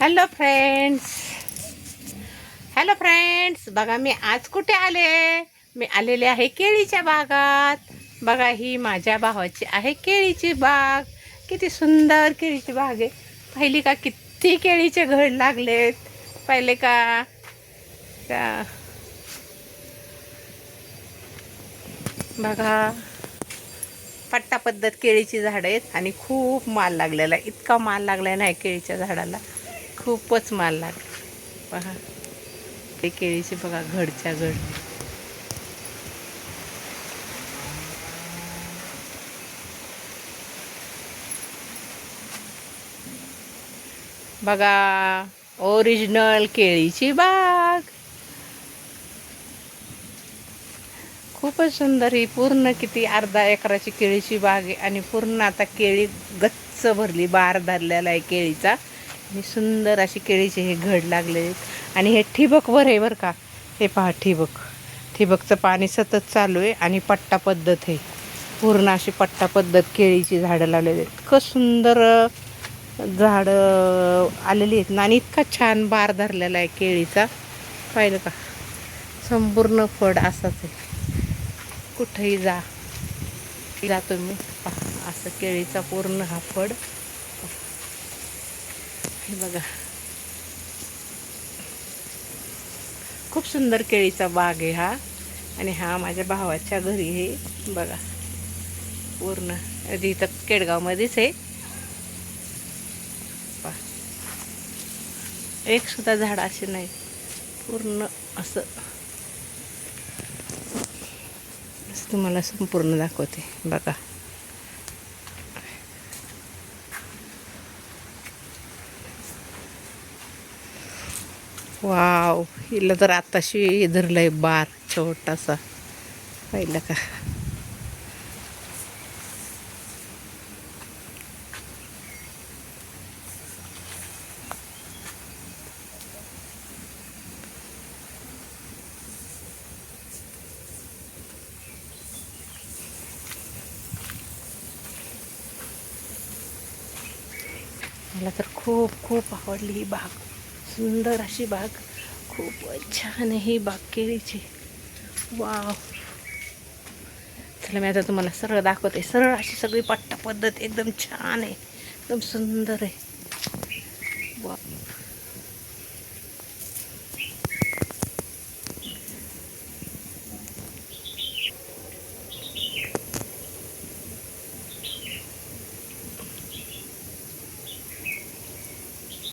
Hello friends, hello friends, बघा मी आज कुठे आले. मी आलेले आहे केळीच्या बागात. बघा ही माझ्या भावाची आहे केळीची बाग. किती सुंदर केळीची बाग आहे. पाहिली का किती केळीचे घड लागलेत. पाहिले का बघा पट्टा पद्धत केळीची झाडं आहेत आणि खूप माल लागलेला आहे. इतका माल लागला नाही केळीच्या झाडाला, खूपच माल लागला. पहा ते केळीचे बघा घडच्या घड. बघा ओरिजिनल केळीची बाग. खूपच सुंदर ही पूर्ण किती अर्धा एकराची केळीची बाग आहे आणि पूर्ण आता केळी गच्च भरली. बार धरलेला आहे केळीचा आणि सुंदर अशी केळीचे हे घड लागले आहेत. आणि हे ठिबकवर आहे बरं का. हे पहा ठिबकचं पाणी सतत चालू आहे आणि पट्टा पद्धत आहे. पूर्ण अशी पट्टा पद्धत केळीची झाडं लावलेली आहेत. इतकं सुंदर झाडं आलेली आहेत ना आणि इतका छान बार धरलेला आहे केळीचा. पाहिलं का, संपूर्ण फळ असाच आहे. कुठेही जा तुम्ही पहा असं केळीचा पूर्ण हा फळ. हे बघा खूप सुंदर केळीचा बाग आहे हा. आणि हा माझ्या भावाच्या घरी आहे. बघा पूर्ण इथं केडगावमध्येच आहे. एक सुद्धा झाड असे नाही, पूर्ण असं तुम्हाला संपूर्ण दाखवते. बघा वाव, हिला तर आताशी धरलंय बार छोटासा. पाहिलं का. मला तर खूप खूप आवडली ही बाग. सुंदर अशी बाग, खूप छान आहे ही बाग केळीची. वाव, चला मी आता तुम्हाला सरळ दाखवते. सरळ अशी सगळी पट्टा पद्धत एकदम छान आहे, एकदम सुंदर आहे.